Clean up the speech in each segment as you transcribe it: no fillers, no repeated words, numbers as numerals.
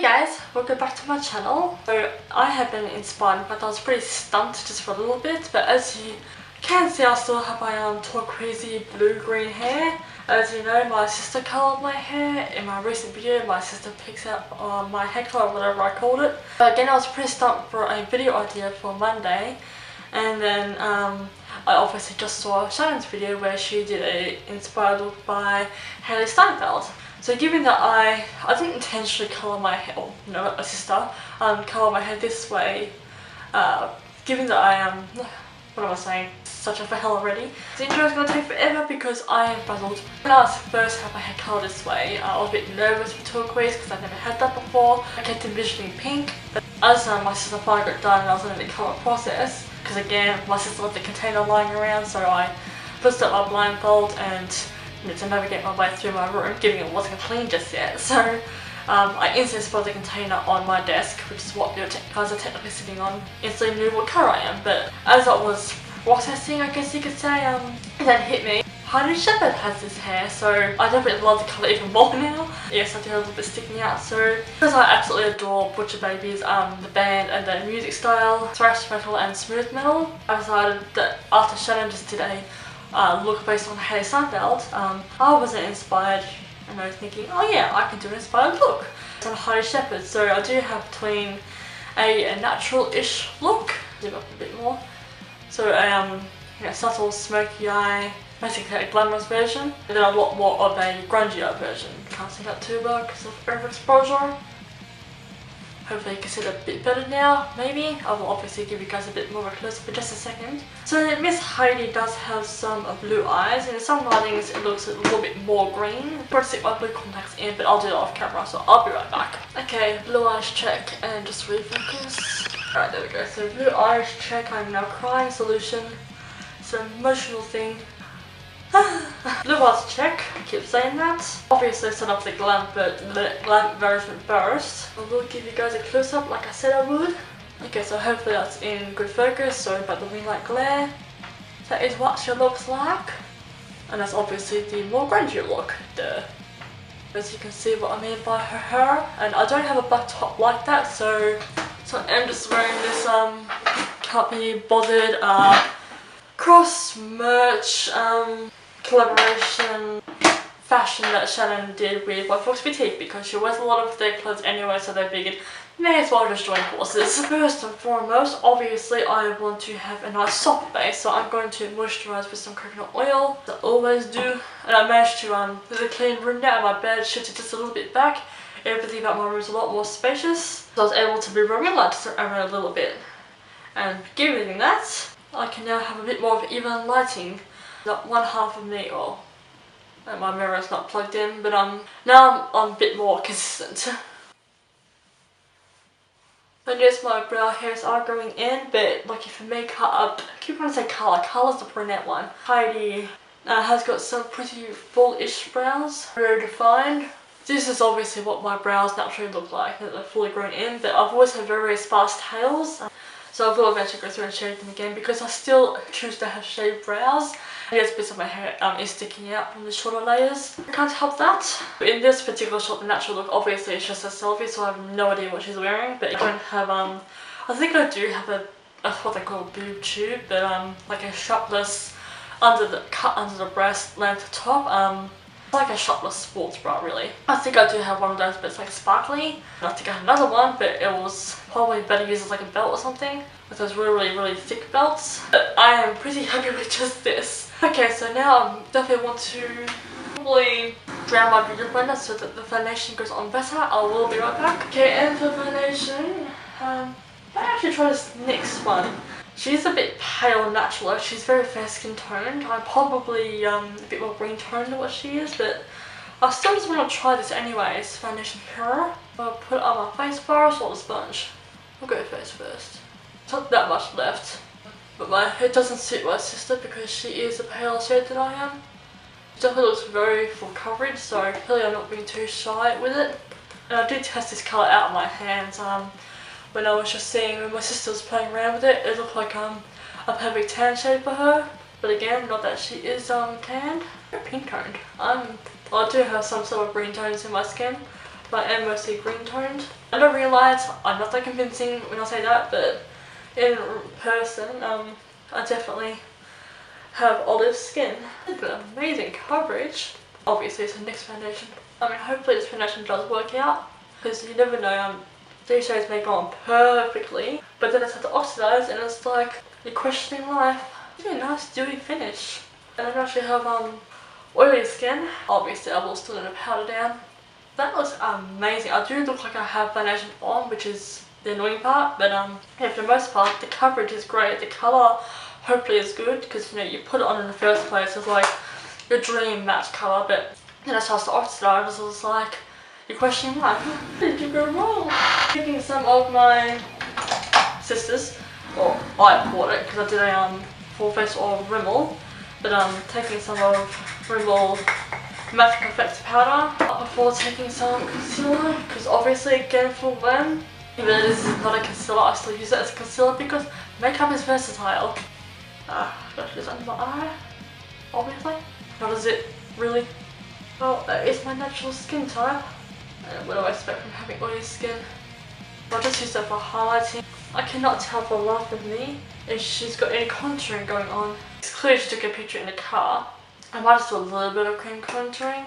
guys, welcome back to my channel. So I have been inspired, but I was pretty stumped just for a little bit, but as you can see I still have my turquoisey blue-green hair. As you know, my sister coloured my hair. In my recent video my sister picks out my hair colour or whatever I called it. But again, I was pretty stumped for a video idea for Monday, and then I obviously just saw Shannon's video where she did a inspired look by Heidi Shepard. So given that I didn't intentionally colour my hair, or no, not my sister, colour my hair this way, given that I am, what am I saying, such a fail already, the intro is going to take forever because I am puzzled. When I first had my hair coloured this way, I was a bit nervous with turquoise because I've never had that before. I kept envisioning pink, but as my sister finally got done and I was in the colour process, because again, my sister left the container lying around, so I pushed up my blindfold and to navigate my way through my room, given it wasn't clean just yet. So I instantly spotted the container on my desk, which is what you guys are technically sitting on, instantly knew what colour I am. But as I was processing, I guess you could say, it then hit me. Heidi Shepard has this hair, so I definitely love the colour even more now. Yes, I do have a little bit sticking out, so because I absolutely adore Butcher Babies, the band and their music style, thrash metal and smooth metal, I decided that after Shannon just did a look based on Heidi Shepard, I wasn't inspired, and I was thinking, oh yeah, I can do an inspired look. It's on Heidi Shepard, so I do have between a natural-ish look, zoom up a bit more, so a subtle smoky eye, basically a glamorous version, and then a lot more of a grungier version. Can't see that too well because of overexposure. Hopefully you can see it a bit better now, maybe. I will obviously give you guys a bit more of a close-up in just a second. So Miss Heidi does have some blue eyes, and in some lightings it looks a little bit more green. I'm going to stick my blue contacts in, but I'll do it off camera, so I'll be right back. Okay, blue eyes check, and just refocus. Alright, there we go. So blue eyes check, I'm now crying solution. It's an emotional thing. Blue eyes check, I keep saying that. Obviously set up the glam version first. I will give you guys a close-up like I said I would. Okay, so hopefully that's in good focus, sorry about the ring light glare. That is what she looks like. And that's obviously the more grungy look. Duh. As you can see what I mean by her hair. And I don't have a black top like that, so I'm just wearing this can't be bothered cross merch collaboration fashion that Shannon did with White Fox Boutique, because she wears a lot of their clothes anyway, so they figured may as well just join forces. First and foremost, obviously I want to have a nice soft base, so I'm going to moisturise with some coconut oil, as I always do. And I managed to, there's a clean room now, and my bed shifted just a little bit back. Everything about my room is a lot more spacious, so I was able to be relaxed around a little bit. And given that, I can now have a bit more of even lighting. Not one half of me, or my mirror is not plugged in, but now I'm a bit more consistent. I notice my brow hairs are going in, but like if you make up, I keep trying to say colour's the brunette one. Heidi has got some pretty full-ish brows, very defined. This is obviously what my brows naturally look like, they're fully grown in, but I've always had very sparse tails. So I will eventually go through and shave them again because I still choose to have shaved brows. I guess bits of my hair is sticking out from the shorter layers. I can't help that. But in this particular shot, the natural look, obviously it's just a selfie, so I have no idea what she's wearing. But I don't have, I think I do have what they call a boob tube, but like a strapless, cut under the breast length top. Like a strapless sports bra really. I think I do have one of those, but it's like sparkly. I think I had another one, but it was probably better used as like a belt or something, with those really thick belts. But I am pretty happy with just this. Okay, so now I definitely want to probably drown my beauty blender so that the foundation goes on better. I will be right back. Okay, and for foundation, I actually try this next one. She's a bit pale naturally, she's very fair skin toned. I'm probably a bit more green toned than what she is, but I still just want to try this anyways. Foundation here. I'll put it on my face first or the sponge. I'll go face first. It's not that much left, but my hair doesn't suit my sister because she is a paler shade than I am. She definitely looks very full coverage, so clearly I'm not being too shy with it. And I did test this colour out on my hands. When I was just seeing when my sister was playing around with it, it looked like a perfect tan shade for her. But again, not that she is tanned. Pink toned. I do have some sort of green tones in my skin, but I am mostly green toned. I don't realise I'm not that convincing when I say that, but in person, I definitely have olive skin. Amazing coverage. Obviously it's a NYX foundation. I mean, hopefully this foundation does work out, because you never know, these shades may go on perfectly, but then it's had to oxidize and it's like, you're questioning life. It's really nice dewy finish. And I actually have oily skin. Obviously I will still need to powder down. That looks amazing. I do look like I have foundation on, which is the annoying part, but yeah, for the most part the coverage is great. The colour hopefully is good, because you know, you put it on in the first place, it's like your dream match colour, but then it starts to oxidize, so it's like you're questioning life. Where did you go wrong? Taking some of my sister's, or I bought it because I did a full face oil Rimmel, but taking some of Rimmel Matte Perfect powder before taking some concealer, because obviously again for when, even though this is not a concealer, I still use it as a concealer because makeup is versatile. Got this under my eye, obviously. How does it really? Well, it's my natural skin type. And what do I expect from having oily skin? I'll just use that for highlighting. I cannot tell for the life of me if she's got any contouring going on. It's clear she took a picture in the car. I might just do a little bit of cream contouring.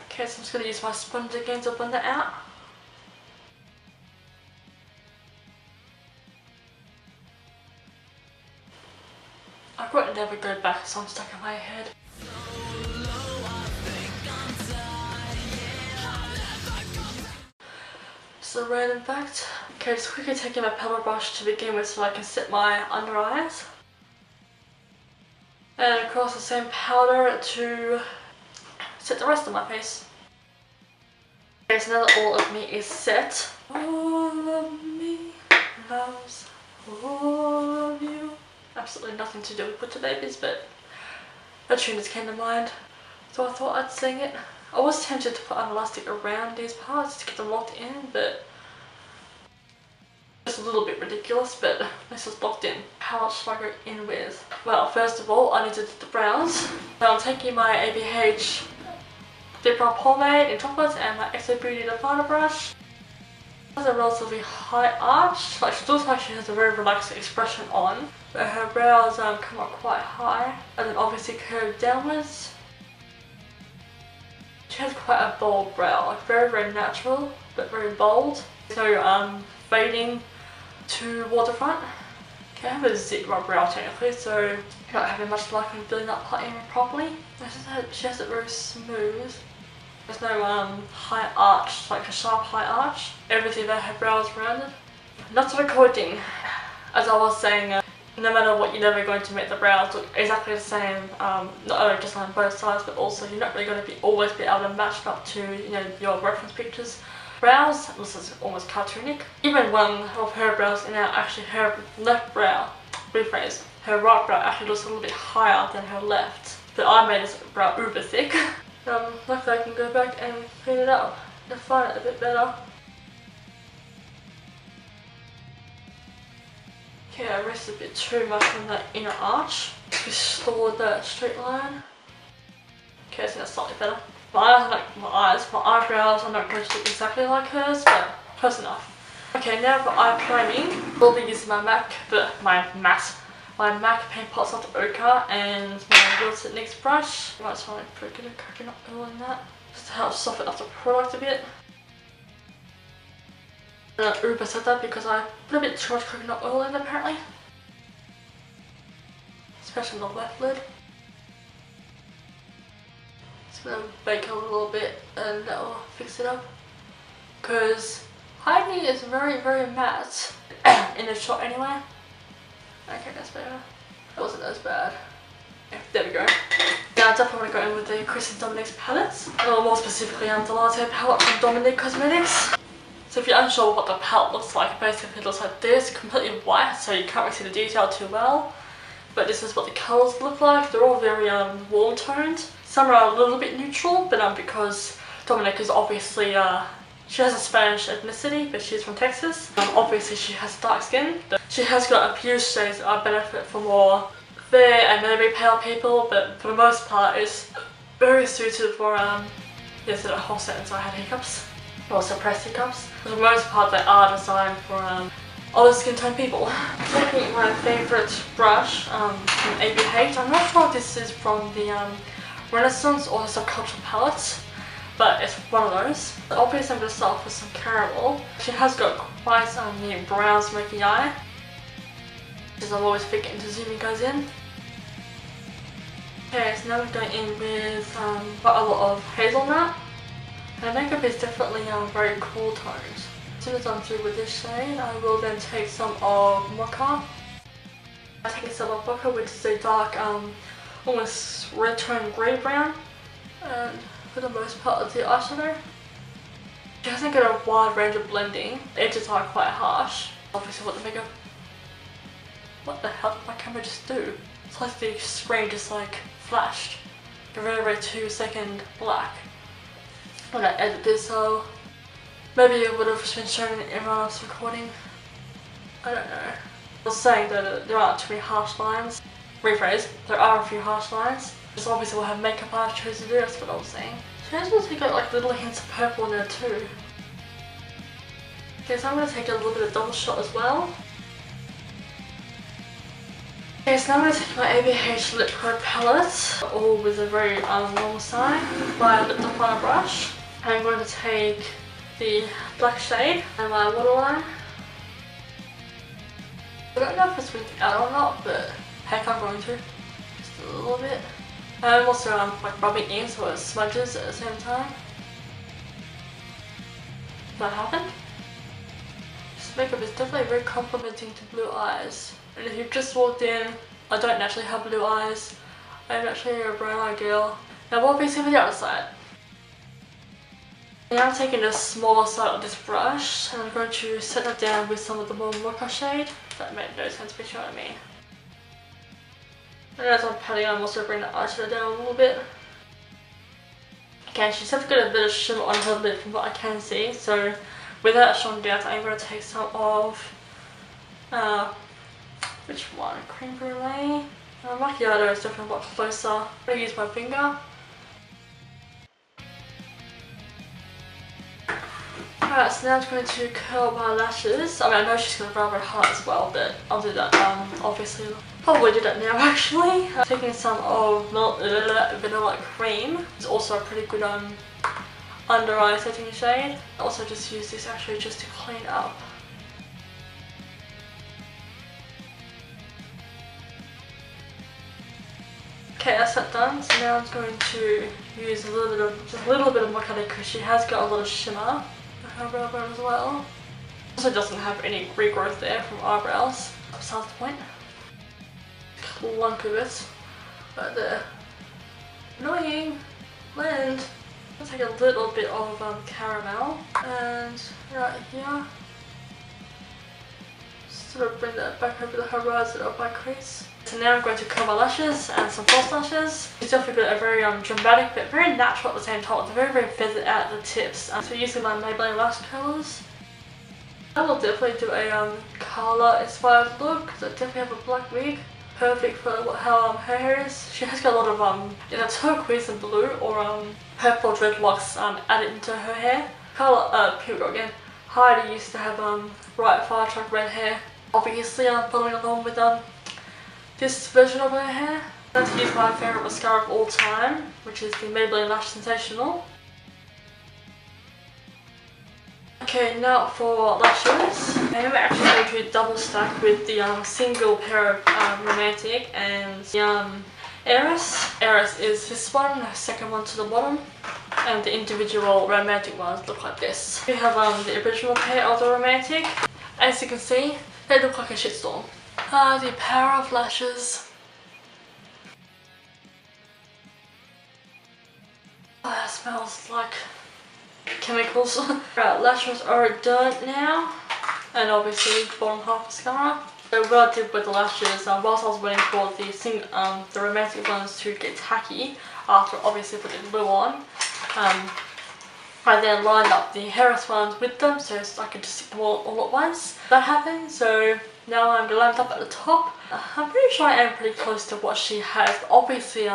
Okay, so I'm just going to use my sponge again to blend it out. I could never go back, so I'm stuck in my head. Just a random fact. Okay, just quickly taking my powder brush to begin with so I can set my under eyes. And of course the same powder to set the rest of my face. Okay, so now that all of me is set. All of me loves all of you. Absolutely nothing to do with Butter Babies, but a tune just came to mind, so I thought I'd sing it. I was tempted to put an elastic around these parts to get them locked in, but it's a little bit ridiculous, but this is locked in. How much should I go in with? Well, first of all, I need to do the brows. So I'm taking my ABH Deep Brown Pomade in chocolate and my XO Beauty definer brush. She has a relatively high arch, like she looks like she has a very relaxed expression on, but her brows come up quite high and then obviously curve downwards. She has quite a bold brow, like very natural but very bold. So fading towards the front. Okay, I have a zit my brow technically, so I'm not having much luck in filling that part in properly. She has it very smooth. There's no high arch, like a sharp high arch. Everything about her brow is rounded. Not recording. As I was saying, no matter what, you're never going to make the brows look exactly the same. Not only just on both sides, but also you're not really going to always be able to match it up to, you know, your reference pictures. Brows, this is almost cartoonic. Even one of her brows, and now actually her left brow, rephrase, her right brow actually looks a little bit higher than her left. But I made this brow uber thick. Luckily I can go back and clean it up and find it a bit better. Okay, I rested a bit too much on that inner arch. Restored that straight line. Okay, so that's slightly better. My eyebrows are not going to look exactly like hers, but close enough. Okay, now for eye priming, we'll be using my MAC Paint Pot Soft Ochre and my Wilted NYX brush. I might just want to put a bit of coconut oil in that, just to help soften up the product a bit. Uber said that because I put a bit too much coconut oil in apparently. Especially on the left lid. Just gonna bake it a little bit and that will fix it up. Because Heidi is very matte in the shot anyway. Okay, that's better. That wasn't as bad. Yeah, there we go. Now I definitely want to go in with the Chris and Dominique's palettes. Or more specifically, the Latte palette from Dominique Cosmetics. So if you're unsure what the palette looks like, basically it looks like this, completely white, so you can't really see the detail too well. But this is what the colours look like. They're all very warm toned. Some are a little bit neutral, but because Dominique is obviously, she has a Spanish ethnicity, but she's from Texas. Obviously she has dark skin, but she has got a few shades that benefit for more fair and maybe pale people, but for the most part it's very suited for yes, the whole sentence I had hiccups. Or suppressed hiccups. For the most part they are designed for olive skin tone people. Taking my favourite brush from ABH. I'm not sure if this is from the Renaissance or Subculture palette, but it's one of those. Obviously I'm going to start off with some caramel. She has got quite a brown smoky eye, because I'm always forgetting to zoom you guys in. Okay, so now we're going in with quite a lot of hazelnut. Her makeup is definitely very cool tones. As soon as I'm through with this shade, I will then take some of Mocha. I'm taking some of Mocha, which is a dark, almost red tone grey brown. And for the most part of the eyeshadow. She hasn't got a wide range of blending. The edges are quite harsh. Obviously what the makeup... What the hell did my camera just do? It's like the screen just like flashed. A very 2-second black. When I edit this, so maybe it would have been shown in everyone else's recording. I don't know. I was saying that there aren't too many harsh lines. Rephrase, there are a few harsh lines. Just obviously we'll have makeup artists choose to do, that's what I was saying. She has also got like little hints of purple in there too. Okay, so I'm going to take a little bit of double shot as well. Okay, so now I'm going to take my ABH Lip Pro palette, all with a very long side, my lip definer brush. I'm going to take the black shade and my waterline. I don't know if it's winking out or not, but heck, I'm going to. Just a little bit. I'm also like rubbing in so it smudges at the same time. That happened. This makeup is definitely very complimenting to blue eyes. And if you've just walked in, I don't naturally have blue eyes. I'm actually a brown eyed girl. Now what we see on the other side. Now I'm taking the smaller side of this brush and I'm going to set that down with some of the more mocha shade. That made no sense, but you know what I mean. And as I'm patting, I'm also bringing the eyeshadow down a little bit. Okay, she's got a bit of shimmer on her lip from what I can see, so without showing doubt, I'm going to take some of, which one? Cream Brulee? Macchiato is definitely a lot closer. I'm going to use my finger. Alright, so now I'm going to curl my lashes. I mean, I know she's going to rub her heart as well, but I'll do that, obviously. Probably do that now, actually. Taking some of vanilla cream. It's also a pretty good under eye setting shade. I also just use this actually just to clean up. Okay, that's that done. So now I'm going to use a little bit of Mocha because she has got a lot of shimmer. Her brow bone as well. Also doesn't have any regrowth there from eyebrows. Besides the point. Clunk of it. Right there. Annoying. Blend. I'll take a little bit of caramel. And right here. Sort of bring that back over the horizon of my crease. So now I'm going to curl my lashes and some false lashes. It's definitely got a very dramatic but very natural at the same time. It's very feathered at the tips. So using my Maybelline lash curlers. I will definitely do a colour inspired look because I definitely have a black wig. Perfect for how her hair is. She has got a lot of either turquoise and blue or purple dreadlocks added into her hair. Colour, here we go again. Heidi used to have bright fire truck red hair. Obviously I'm following along with this version of her hair. I'm going to use my favourite mascara of all time, which is the Maybelline Lash Sensational. Okay, now for lashes. I'm actually going to double stack with the single pair of Romantic and the Heiress. Heiress is this one, the second one to the bottom, and the individual Romantic ones look like this. We have the original pair of the Romantic. As you can see, they look like a shitstorm. The power of lashes. Oh, that smells like chemicals. Right, lashes are done now, and obviously bottom half mascara. So what I did with the lashes, whilst I was waiting for the Romantic ones to get tacky, after obviously putting glue on, I then lined up the Heiress ones with them so I could just stick them all at once. That happened, so Now I'm glammed up at the top. I'm pretty sure I am pretty close to what she has. Obviously,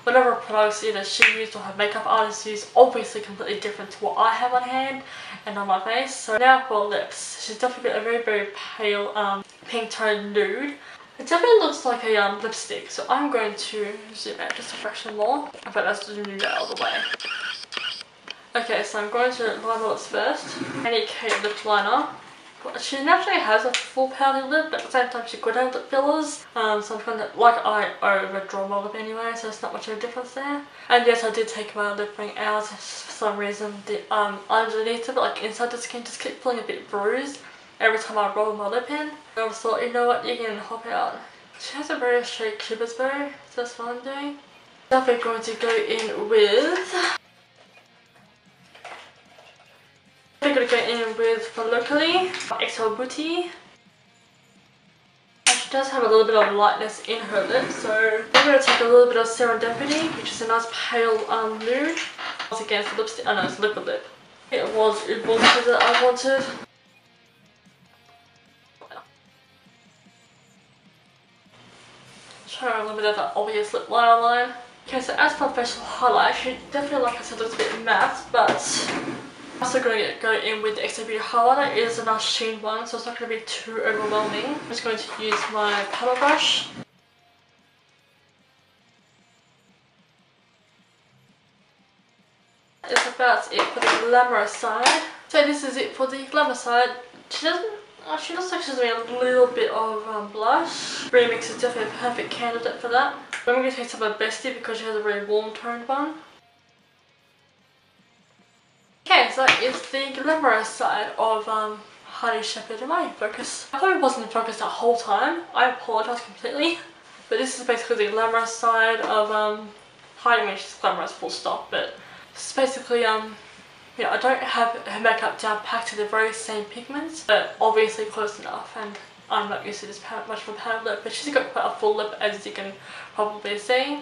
whatever products either she used or her makeup artist used, obviously completely different to what I have on hand and on my face. So now for lips. She's definitely got a very, very pale pink toned nude. It definitely looks like a lipstick, so I'm going to zoom out just a fraction more. But let's zoom it out of the way. Okay, so I'm going to line my lips first. Any Kate lip liner. She naturally has a full pouty lip, but at the same time she could have lip fillers. So I'm kind of, like I overdraw my lip anyway, so it's not much of a difference there. And yes, I did take my lip ring out for some reason. The underneath of it, like inside the skin, just keep feeling a bit bruised every time I roll my lip in. I just thought, you know what, you can hop out. She has a very straight cupid's bow, so that's what I'm doing. Definitely going to go in with... I'm going to go in with, for locally, XL Booty. And she does have a little bit of lightness in her lip, so I'm going to take a little bit of Serendipity, which is a nice pale nude. Once again, it's the lipstick, oh no, it's liquid lip. It was that I wanted. Show her a little bit of that obvious lip liner line. Okay, so as for facial highlight, she definitely, like I said, looks a bit matte, but I'm also going to go in with the XO Beauty highlighter. It is a nice sheen one, so it's not going to be too overwhelming. I'm just going to use my paddle brush. It's about it for the glamorous side. So this is it for the glamour side. She looks like she's doing a little bit of blush. Remix is definitely a perfect candidate for that. I'm going to take some of Bestie because she has a very warm toned one. Okay, so that is the glamorous side of Heidi Shepard in my focus. I probably wasn't in focus that whole time. I apologise completely. But this is basically the glamorous side of Heidi. I mean, she's glamorous full stop, but it's basically yeah, I don't have her makeup down packed to the very same pigments, but obviously close enough, and I'm not used to this much of a powder lip, but she's got quite a full lip, as you can probably see.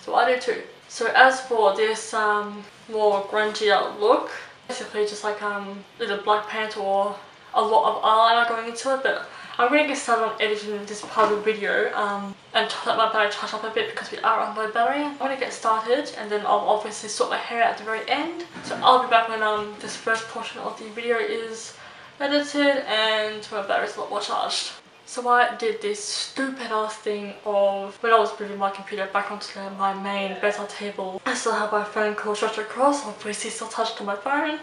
So I do too. So as for this more grungier look, basically just like either black paint or a lot of eyeliner going into it, but I'm going to get started on editing this part of the video and let my battery charge up a bit because we are on low battery. I'm going to get started and then I'll obviously sort my hair out at the very end. So I'll be back when this first portion of the video is edited and my battery's a lot more charged. So I did this stupid ass thing of when I was moving my computer back onto my main bedside table. I still have my phone call stretched across, obviously still touched on my phone,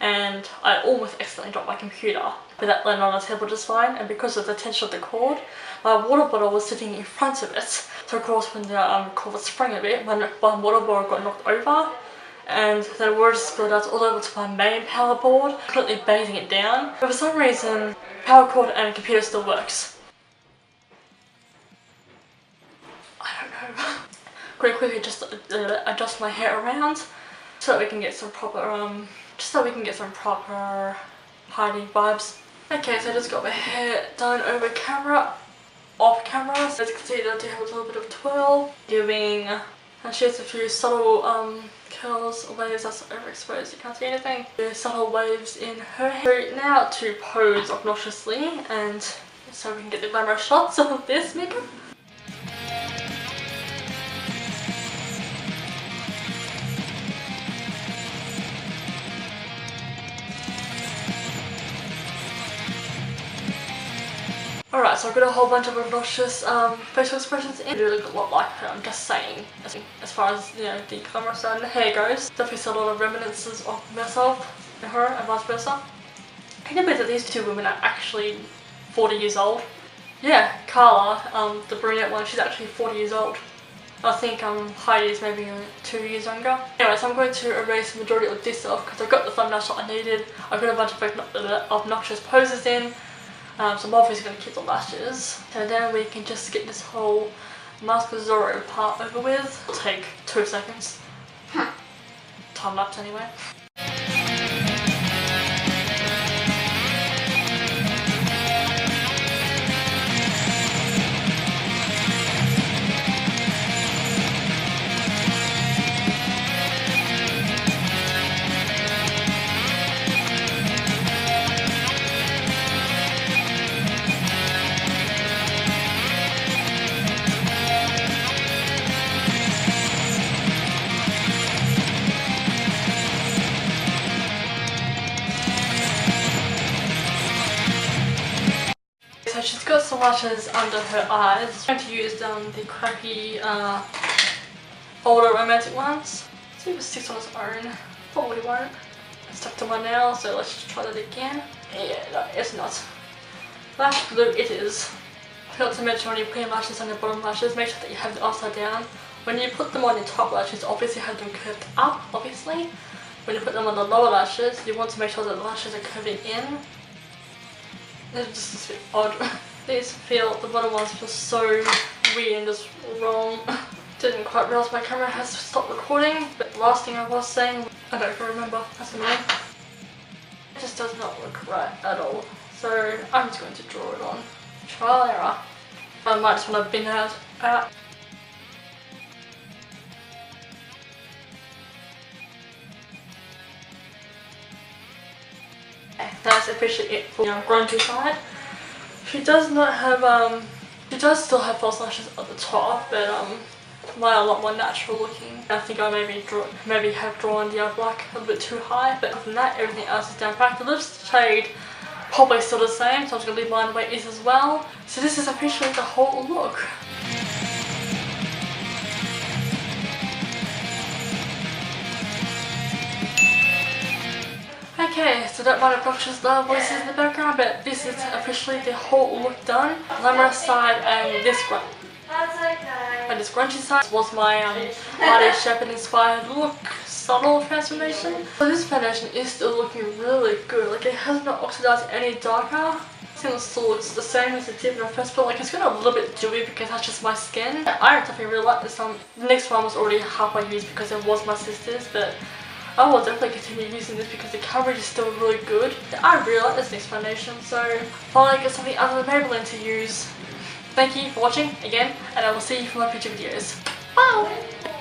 and I almost accidentally dropped my computer. But that landed on the table just fine, and because of the tension of the cord, my water bottle was sitting in front of it. So of course when the cord was sprung a bit, my water bottle got knocked over, and then water spilled out all over to my main power board, completely bathing it down. But for some reason, power cord and computer still works. I don't know. Pretty quickly just adjust my hair around so that we can get some proper just so we can get some proper Heidi vibes. Okay, so I just got my hair done over camera, off camera. So as you can see, I do have a little bit of twirl, giving, and she has a few subtle curls, waves. That's overexposed, you can't see anything. Subtle waves in her hair. So now to pose obnoxiously, and so we can get the glamorous shots of this makeup. Alright, so I've got a whole bunch of obnoxious facial expressions in. I do look a lot like her, I'm just saying. As far as, you know, the camera side and the hair goes, definitely see a lot of reminiscences of myself and her and vice versa. Can you believe that these two women are actually 40 years old? Yeah, Carla, the brunette one, she's actually 40 years old. I think Heidi is maybe 2 years younger. Anyway, so I'm going to erase the majority of this off because I got the thumbnail shot I needed. I've got a bunch of obnoxious poses in. So I'm obviously going to keep the lashes. So then we can just get this whole Mask of Zorro part over with. It'll take 2 seconds. Time lapse anyway. some lashes under her eyes. I'm going to use the crappy older romantic ones. See if it sticks on its own. Probably won't. It's stuck to my nail, so let's just try that again. Yeah, no, it's not. Lash glue it is. I forgot to mention when you're putting lashes on your bottom lashes, make sure that you have it upside down. When you put them on your top lashes, obviously have them curved up, obviously. When you put them on the lower lashes, you want to make sure that the lashes are curving in. It's just a bit odd. The bottom ones feel so weird and just wrong. Didn't quite realise my camera has stopped recording, but the last thing I was saying, I don't even remember, that's annoying. It just does not look right at all. So I'm just going to draw it on. Trial and error. I might just want to bin it out. That's officially it for the grungy side. She does not have she does still have false lashes at the top, but mine are a lot more natural looking. I think I maybe have drawn the black a little bit too high, but other than that, everything else is down pat. The lips shade probably still the same, so I'm just gonna leave mine the way it is as well. So this is officially the whole look. Okay, so don't mind obnoxious voices in the background, but this is officially the whole look done. Glamorous side and this one. And this grungy side was my Heidi Shepard inspired look, subtle transformation. So this foundation is still looking really good. Like it has not oxidized any darker. It still looks the same as it did when I first put. Like it's got a little bit dewy because that's just my skin. I don't definitely really like this one. The next one was already halfway used because it was my sister's, but I will definitely continue using this because the coverage is still really good. I really like this next foundation, so finally get something other than Maybelline to use. Thank you for watching again, and I will see you for my future videos. Bye!